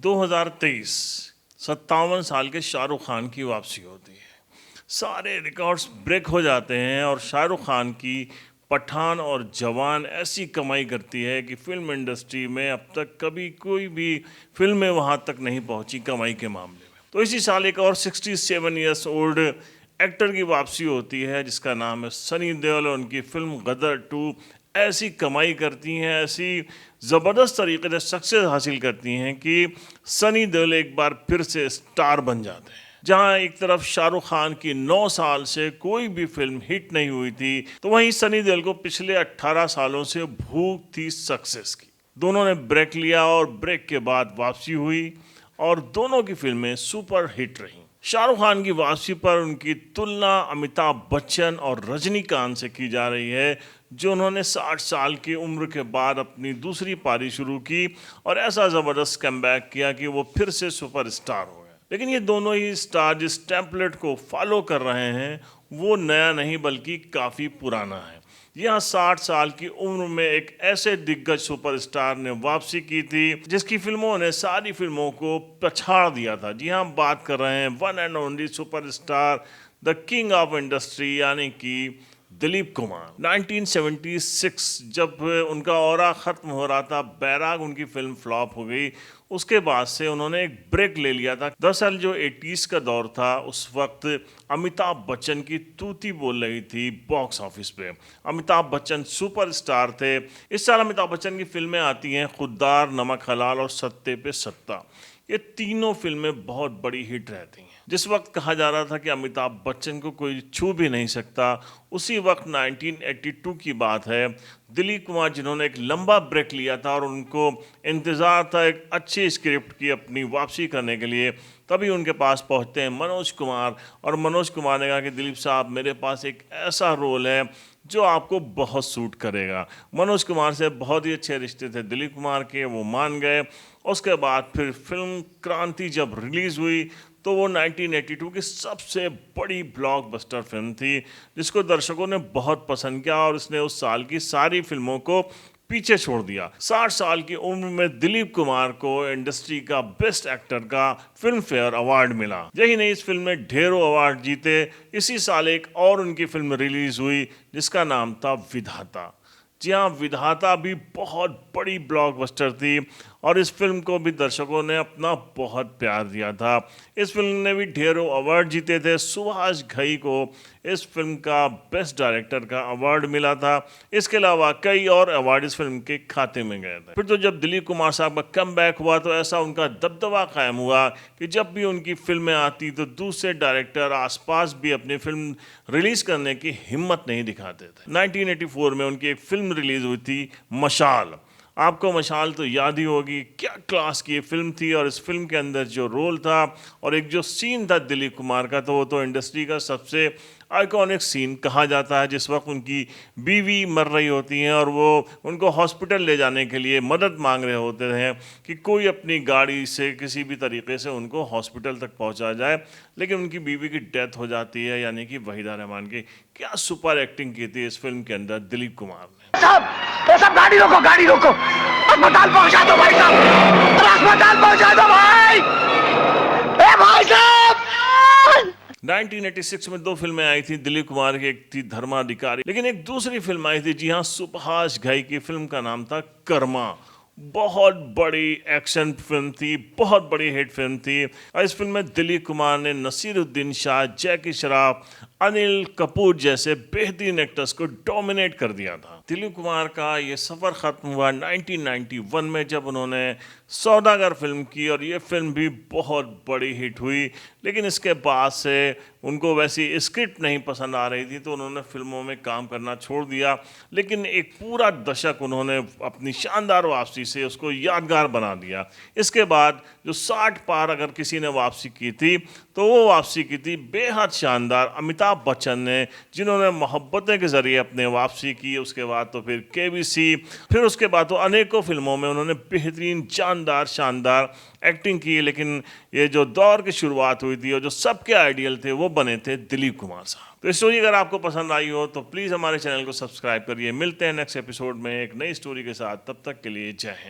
2023 57 साल के शाहरुख खान की वापसी होती है। सारे रिकॉर्ड्स ब्रेक हो जाते हैं और शाहरुख खान की पठान और जवान ऐसी कमाई करती है कि फिल्म इंडस्ट्री में अब तक कभी कोई भी फिल्में वहाँ तक नहीं पहुँची कमाई के मामले में। तो इसी साल एक और 67 ईयर्स ओल्ड एक्टर की वापसी होती है जिसका नाम है सनी देओल और उनकी फिल्म गदर 2 ऐसी कमाई करती हैं, ऐसी ज़बरदस्त तरीके से सक्सेस हासिल करती हैं कि सनी देओल एक बार फिर से स्टार बन जाते हैं। जहां एक तरफ शाहरुख खान की 9 साल से कोई भी फिल्म हिट नहीं हुई थी, तो वहीं सनी देओल को पिछले 18 सालों से भूख थी सक्सेस की। दोनों ने ब्रेक लिया और ब्रेक के बाद वापसी हुई और दोनों की फिल्में सुपर हिट रहीं। शाहरुख खान की वापसी पर उनकी तुलना अमिताभ बच्चन और रजनीकांत से की जा रही है, जो उन्होंने 60 साल की उम्र के बाद अपनी दूसरी पारी शुरू की और ऐसा ज़बरदस्त कमबैक किया कि वो फिर से सुपरस्टार हो गए। लेकिन ये दोनों ही स्टार जिस टेम्पलेट को फॉलो कर रहे हैं वो नया नहीं बल्कि काफ़ी पुराना है। यहाँ 60 साल की उम्र में एक ऐसे दिग्गज सुपरस्टार ने वापसी की थी जिसकी फिल्मों ने सारी फिल्मों को पछाड़ दिया था। जी हाँ, बात कर रहे हैं one and only superstar, the king of industry यानी कि दिलीप कुमार। 1976 जब उनका ऑरा ख़त्म हो रहा था, बैराग उनकी फिल्म फ्लॉप हो गई, उसके बाद से उन्होंने एक ब्रेक ले लिया था। दरअसल जो 80s का दौर था उस वक्त अमिताभ बच्चन की तूती बोल रही थी बॉक्स ऑफिस पे। अमिताभ बच्चन सुपरस्टार थे। इस साल अमिताभ बच्चन की फिल्में आती हैं खुद्दार, नमक हलाल और सत्ते पे सत्ता। ये तीनों फिल्में बहुत बड़ी हिट रहती हैं। जिस वक्त कहा जा रहा था कि अमिताभ बच्चन को कोई छू भी नहीं सकता, उसी वक्त 1982 की बात है, दिलीप कुमार जिन्होंने एक लंबा ब्रेक लिया था और उनको इंतज़ार था एक अच्छी स्क्रिप्ट की अपनी वापसी करने के लिए, तभी उनके पास पहुंचते हैं मनोज कुमार और मनोज कुमार ने कहा कि दिलीप साहब, मेरे पास एक ऐसा रोल है जो आपको बहुत सूट करेगा। मनोज कुमार से बहुत ही अच्छे रिश्ते थे दिलीप कुमार के, वो मान गए। उसके बाद फिर फिल्म क्रांति जब रिलीज़ हुई तो वो 1982 की सबसे बड़ी ब्लॉकबस्टर फिल्म थी जिसको दर्शकों ने बहुत पसंद किया और उसने उस साल की सारी फिल्मों को पीछे छोड़ दिया। 60 साल की उम्र में दिलीप कुमार को इंडस्ट्री का बेस्ट एक्टर का फिल्म फेयर अवार्ड मिला। यही नहीं, इस फिल्म में ढेरों अवार्ड जीते। इसी साल एक और उनकी फिल्म रिलीज हुई जिसका नाम था विधाता। जी हाँ, विधाता भी बहुत बड़ी ब्लॉकबस्टर थी और इस फिल्म को भी दर्शकों ने अपना बहुत प्यार दिया था। इस फिल्म ने भी ढेरों अवार्ड जीते थे। सुभाष घई को इस फिल्म का बेस्ट डायरेक्टर का अवार्ड मिला था। इसके अलावा कई और अवार्ड इस फिल्म के खाते में गए थे। फिर तो जब दिलीप कुमार साहब का कमबैक हुआ तो ऐसा उनका दबदबा कायम हुआ कि जब भी उनकी फिल्में आती तो दूसरे डायरेक्टर आसपास भी अपनी फिल्म रिलीज़ करने की हिम्मत नहीं दिखाते थे। 1984 में उनकी एक फिल्म रिलीज़ हुई थी मशाल। आपको मशाल तो याद ही होगी, क्या क्लास की ये फिल्म थी और इस फिल्म के अंदर जो रोल था और एक जो सीन था दिलीप कुमार का, तो वो तो इंडस्ट्री का सबसे आइकॉनिक सीन कहा जाता है, जिस वक्त उनकी बीवी मर रही होती हैं और वो उनको हॉस्पिटल ले जाने के लिए मदद मांग रहे होते हैं कि कोई अपनी गाड़ी से किसी भी तरीके से उनको हॉस्पिटल तक पहुंचा जाए, लेकिन उनकी बीवी की डेथ हो जाती है, यानी कि वहीदा रहमान की। क्या सुपर एक्टिंग की थी इस फिल्म के अंदर दिलीप कुमार ने। सब गाड़ी रोको, गाड़ी रोको, अस्पताल पहुंचा दो भाई साहब, अस्पताल पहुंचा दो भाई, ए भाई साहब। 1986 में 2 फिल्में आई थी दिलीप कुमार की, एक थी धर्माधिकारी, लेकिन एक दूसरी फिल्म आई थी, जी हाँ, सुभाष घई की फिल्म का नाम था कर्मा। बहुत बड़ी एक्शन फिल्म थी, बहुत बड़ी हिट फिल्म थी और इस फिल्म में दिलीप कुमार ने नसीरुद्दीन शाह, जैकी श्रॉफ, अनिल कपूर जैसे बेहतरीन एक्टर्स को डोमिनेट कर दिया था। दिलीप कुमार का ये सफ़र ख़त्म हुआ 1991 में जब उन्होंने सौदागर फिल्म की और ये फिल्म भी बहुत बड़ी हिट हुई, लेकिन इसके बाद से उनको वैसी स्क्रिप्ट नहीं पसंद आ रही थी तो उन्होंने फिल्मों में काम करना छोड़ दिया। लेकिन एक पूरा दशक उन्होंने अपनी शानदार वापसी से उसको यादगार बना दिया। इसके बाद जो 60 पार अगर किसी ने वापसी की थी तो वो वापसी की थी बेहद शानदार अमिताभ बच्चन ने, जिन्होंने मोहब्बतें के ज़रिए अपने वापसी की। उसके बाद तो फिर केबीसी, फिर उसके बाद तो अनेकों फिल्मों में उन्होंने बेहतरीन शानदार एक्टिंग की। लेकिन ये जो दौर की शुरुआत हुई थी और जो सबके आइडियल थे वो बने थे दिलीप कुमार साहब। तो स्टोरी अगर आपको पसंद आई हो तो प्लीज़ हमारे चैनल को सब्सक्राइब करिए। मिलते हैं नेक्स्ट एपिसोड में एक नई स्टोरी के साथ, तब तक के लिए जय हिंद।